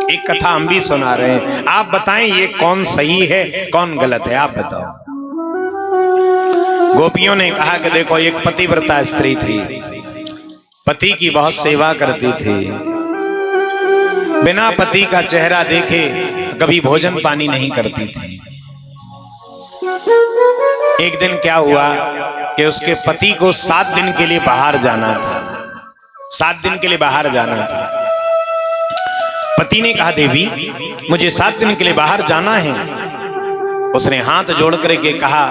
एक कथा हम भी सुना रहे हैं, आप बताएं ये कौन सही है कौन गलत है, आप बताओ। गोपियों ने कहा कि देखो एक पतिव्रता स्त्री थी, पति की बहुत सेवा करती थी, बिना पति का चेहरा देखे कभी भोजन पानी नहीं करती थी। एक दिन क्या हुआ कि उसके पति को 7 दिन के लिए बाहर जाना था, 7 दिन के लिए बाहर जाना था। पति ने कहा देवी मुझे 7 दिन के लिए बाहर जाना है। उसने हाथ जोड़ करके कहा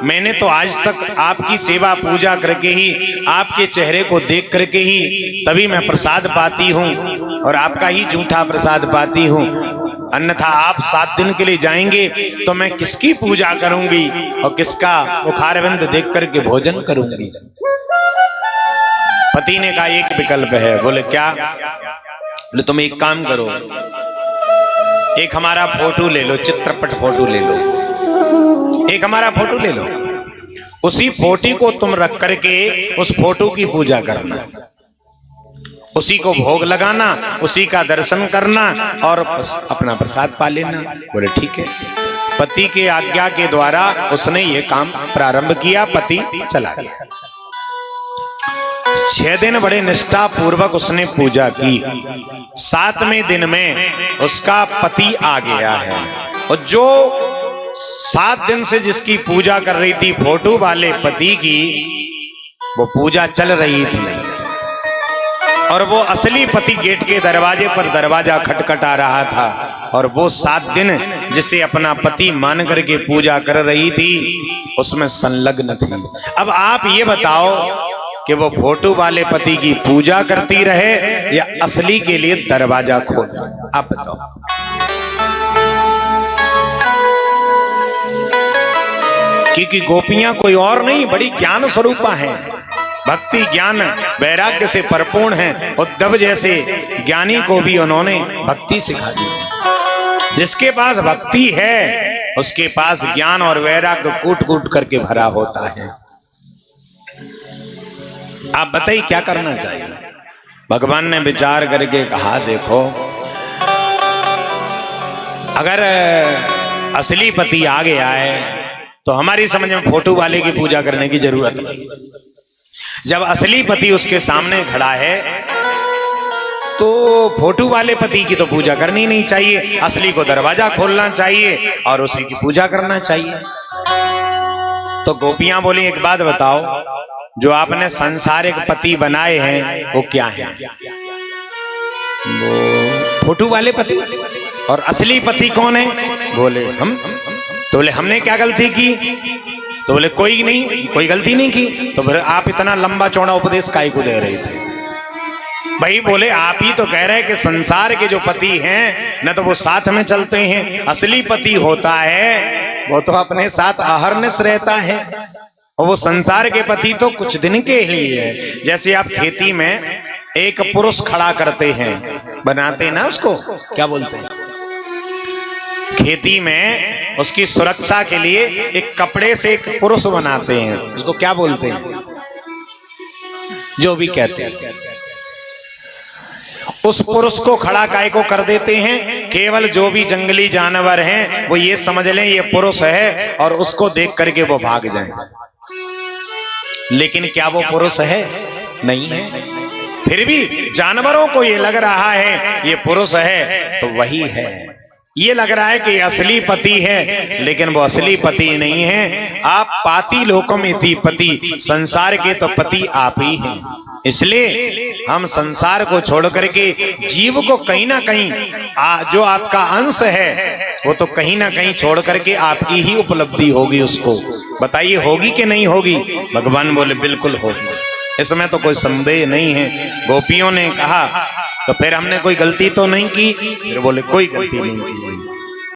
मैंने तो आज तक आपकी सेवा पूजा करके ही, आपके चेहरे को देख करके ही तभी मैं प्रसाद पाती हूँ और आपका ही झूठा प्रसाद पाती हूँ, अन्यथा आप 7 दिन के लिए जाएंगे तो मैं किसकी पूजा करूंगी और किसका मुखारविंद देख करके भोजन करूंगी। पति ने कहा एक विकल्प है। बोले क्या? बोले तुम एक काम करो, एक हमारा फोटो ले लो, चित्रपट फोटो ले लो, एक हमारा फोटो ले लो, उसी फोटो को तुम रख करके उस फोटो की पूजा करना, उसी को भोग लगाना, उसी का दर्शन करना और अपना प्रसाद पा लेना। बोले ठीक है। पति के आज्ञा के द्वारा उसने ये काम प्रारंभ किया, पति चला गया। 6 दिन बड़े निष्ठा पूर्वक उसने पूजा की। 7वें दिन में उसका पति आ गया है और जो 7 दिन से जिसकी पूजा कर रही थी फोटो वाले पति की, वो पूजा चल रही थी और वो असली पति गेट के दरवाजे पर दरवाजा खटखटा रहा था और वो 7 दिन जिसे अपना पति मान करके पूजा कर रही थी उसमें संलग्न थी। अब आप ये बताओ कि वो फोटो वाले पति की पूजा करती रहे या असली के लिए दरवाजा खोल, आप बताओ। क्योंकि गोपियां कोई और नहीं, बड़ी ज्ञान स्वरूपा हैं, भक्ति ज्ञान वैराग्य से परिपूर्ण हैं। उद्धव जैसे ज्ञानी को भी उन्होंने भक्ति सिखा दी। जिसके पास भक्ति है उसके पास ज्ञान और वैराग्य कूट कूट करके भरा होता है। आप बताइए क्या करना चाहिए? भगवान ने विचार करके कहा देखो अगर असली पति आ गया है तो हमारी समझ में फोटो वाले की पूजा करने की जरूरत नहीं। जब असली पति उसके सामने खड़ा है तो फोटो वाले पति की तो पूजा करनी नहीं चाहिए, असली को दरवाजा खोलना चाहिए और उसी की पूजा करना चाहिए। तो गोपियां बोली एक बात बताओ, जो आपने संसारिक पति बनाए हैं वो क्या है? वो फोटो वाले पति। और असली पति कौन है? बोले हम। तो बोले हमने क्या गलती की? तो बोले कोई नहीं, कोई गलती नहीं की। तो फिर आप इतना लंबा चौड़ा उपदेश काहे को दे रहे थे? भाई बोले आप ही तो कह रहे हैं कि संसार के जो पति हैं न तो वो साथ में चलते हैं, असली पति होता है वो तो अपने साथ अहरनिश रहता है और वो संसार के पति तो कुछ दिन के लिए है। जैसे आप खेती में एक पुरुष खड़ा करते हैं, बनाते ना, उसको क्या बोलते हैं? खेती में उसकी सुरक्षा के लिए एक कपड़े से एक पुरुष बनाते हैं, उसको क्या बोलते हैं? जो भी कहते हैं। उस पुरुष को खड़ा काय को कर देते हैं, केवल जो भी जंगली जानवर हैं वो ये समझ लें ये पुरुष है और उसको देख करके वो भाग जाएं। लेकिन क्या वो पुरुष है? नहीं है। फिर भी जानवरों को ये लग रहा है ये पुरुष है तो वही है। ये लग रहा है कि असली पति है लेकिन वो असली पति नहीं है। आप पाती लोकों में थी पति, संसार के तो पति आप ही हैं। इसलिए हम संसार को छोड़ करके जीव को कहीं ना कहीं जो आपका अंश है वो तो कहीं ना कहीं छोड़ करके आपकी ही उपलब्धि होगी। उसको बताइए होगी कि नहीं होगी? भगवान बोले बिल्कुल होगी, इसमें तो कोई संदेह नहीं है। गोपियों ने कहा तो फिर हमने कोई गलती तो नहीं की? फिर बोले कोई गलती नहीं की।